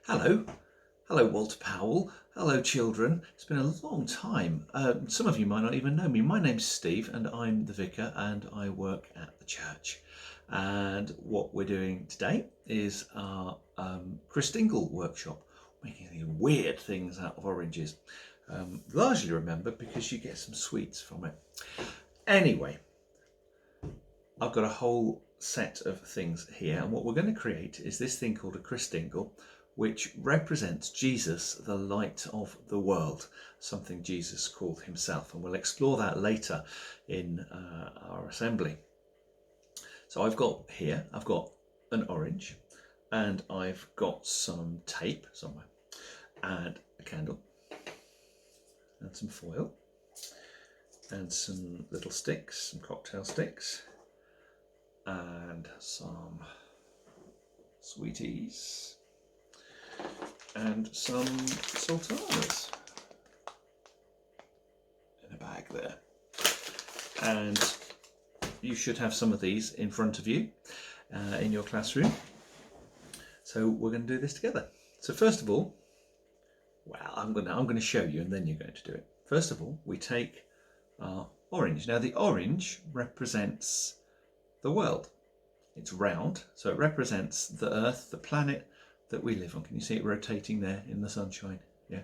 Hello, hello Walter Powell, hello children. It's been a long time. Some of you might not even know me. My name's Steve and I'm the vicar and I work at the church. And what we're doing today is our Christingle workshop, making these weird things out of oranges. Largely remembered because you get some sweets from it. Anyway, I've got a whole set of things here, and what we're going to create is this thing called a Christingle, which represents Jesus, the light of the world, something Jesus called himself, and we'll explore that later in our assembly. So I've got an orange, and I've got some tape somewhere, and a candle, and some foil, and some little sticks, some cocktail sticks, and some sweeties, and some sultanas in a bag there. And you should have some of these in front of you in your classroom. So we're going to do this together. So first of all, well, I'm going to show you and then you're going to do it. First of all, we take our orange. Now the orange represents the world. It's round, so it represents the Earth, the planet that we live on. Can you see it rotating there in the sunshine? Yeah.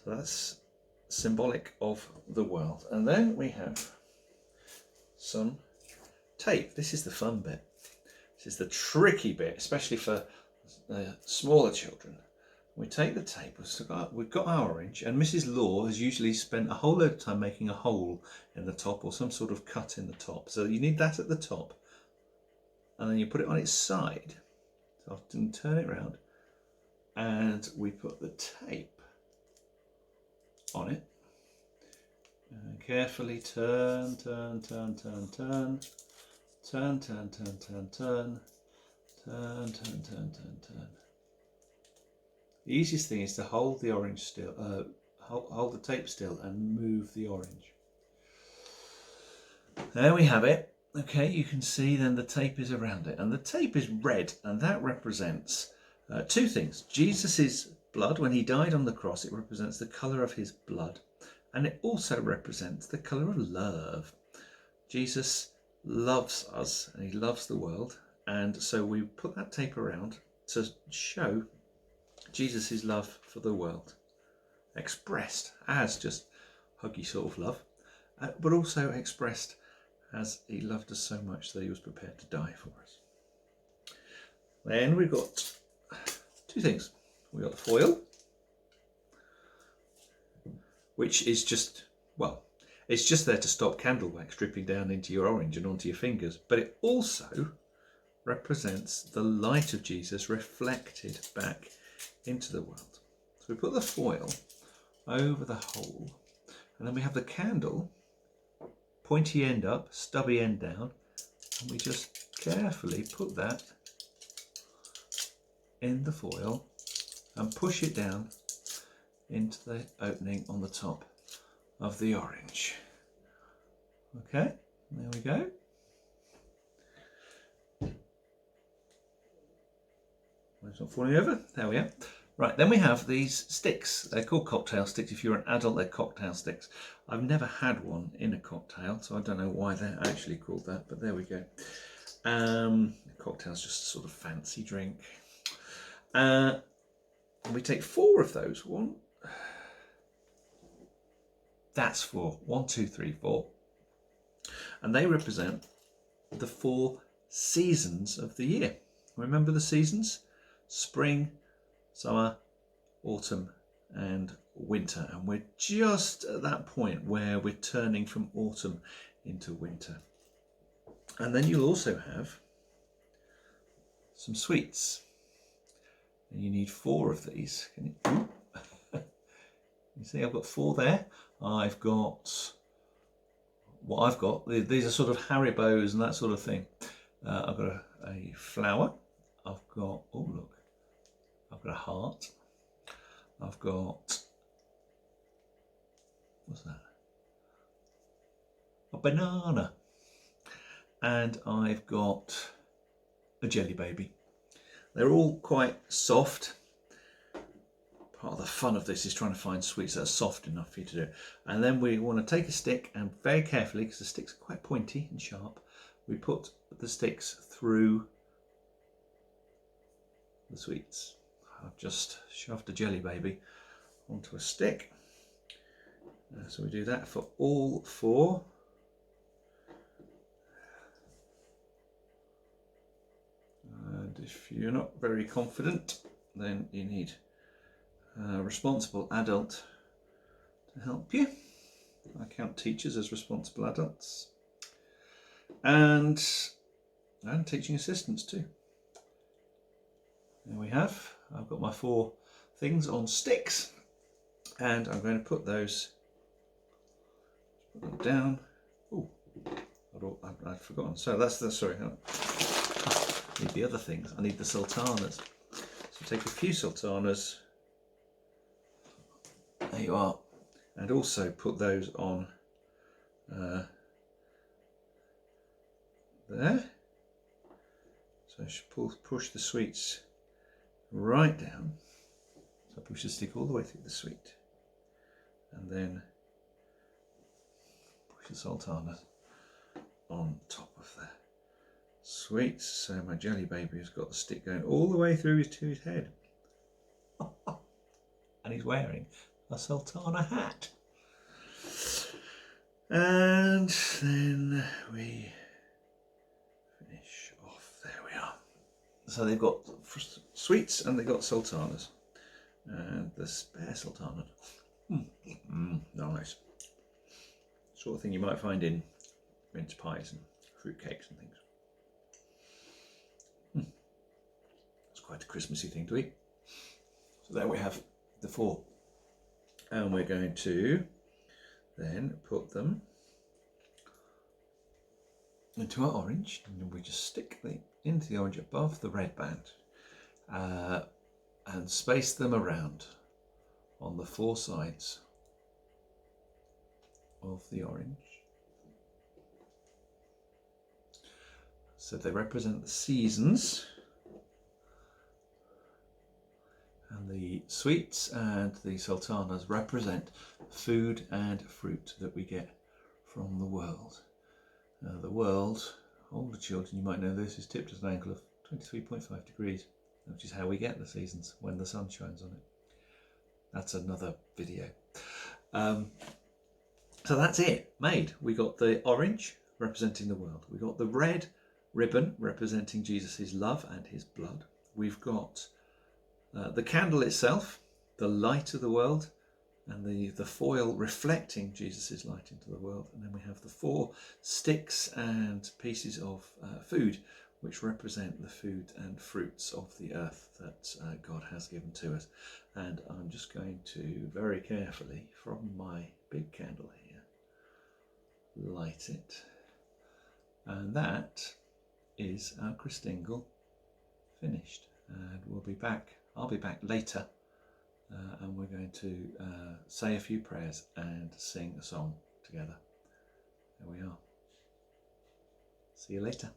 So that's symbolic of the world. And then we have some tape. This is the fun bit. This is the tricky bit, especially for smaller children. We take the tape, we've got our orange, and Mrs. Law has usually spent a whole load of time making a hole in the top or some sort of cut in the top. So you need that at the top, and then you put it on its side. So often turn it around, and we put the tape on it. And carefully turn, turn, turn, turn, turn, turn, turn, turn, turn, turn, turn, turn, turn, turn, turn. The easiest thing is to hold the orange still, hold the tape still and move the orange. There we have it. Okay, you can see then the tape is around it, and the tape is red, and that represents two things. Jesus's blood, when he died on the cross, it represents the colour of his blood, and it also represents the colour of love. Jesus loves us and he loves the world, and so we put that tape around to show Jesus' love for the world, expressed as just huggy sort of love, but also expressed as he loved us so much that he was prepared to die for us. Then we've got two things. We've got the foil, which is just, well, it's just there to stop candle wax dripping down into your orange and onto your fingers, but it also represents the light of Jesus reflected back into the world. So we put the foil over the hole, and then we have the candle, pointy end up, stubby end down, and we just carefully put that in the foil and push it down into the opening on the top of the orange. Okay, there we go. It's not falling over. There we are. Right, then we have these sticks. They're called cocktail sticks. If you're an adult, they're cocktail sticks. I've never had one in a cocktail, so I don't know why they're actually called that, but there we go. Cocktail's just a sort of fancy drink. And we take 4 of those. That's 4. 1, 2, 3, 4. And they represent the 4 seasons of the year. Remember the seasons? Spring, summer, autumn and winter, and we're just at that point where we're turning from autumn into winter. And then you'll also have some sweets, and you need 4 of these. Can you, you see I've got 4 there. I've got these are sort of Haribos and that sort of thing. I've got a flower. I've got, oh look, I've got a heart. I've got, what's that? A banana. And I've got a jelly baby. They're all quite soft. Part of the fun of this is trying to find sweets that are soft enough for you to do. And then we want to take a stick and very carefully, because the sticks are quite pointy and sharp, we put the sticks through the sweets. I've just shoved a jelly baby onto a stick. So we do that for all 4. And if you're not very confident, then you need a responsible adult to help you. I count teachers as responsible adults, and teaching assistants too. There we have. I've got my 4 things on sticks, and I'm going to put them down. Oh, I'd forgotten. So that's the, sorry, I need the other things. I need the sultanas. So take a few sultanas. There you are. And also put those on there. So I should push the sweets right down. So push the stick all the way through the sweet. And then push the sultanas on top of the sweets. So my jelly baby has got the stick going all the way through to his head. And he's wearing a sultana hat. And then we finish off. There we are. So they've got sweets and they've got sultanas. And the spare sultana. Nice. Sort of thing you might find in mince pies and fruit cakes and things. It's quite a Christmassy thing to eat. So there we have the 4. And we're going to then put them into our orange, and we just stick into the orange above the red band and space them around on the 4 sides of the orange. So they represent the seasons, and the sweets and the sultanas represent food and fruit that we get from the world. The world, older children, you might know this, is tipped at an angle of 23.5 degrees, which is how we get the seasons, when the sun shines on it. That's another video. So that's it, made. We got the orange representing the world. We got the red ribbon representing Jesus' love and his blood. We've got the candle itself, the light of the world, and the foil reflecting Jesus' light into the world. And then we have the 4 sticks and pieces of food, which represent the food and fruits of the earth that God has given to us. And I'm just going to very carefully, from my big candle here, light it. And that is our Christingle finished. And we'll be back. I'll be back later, and we're going to say a few prayers and sing a song together. There we are. See you later.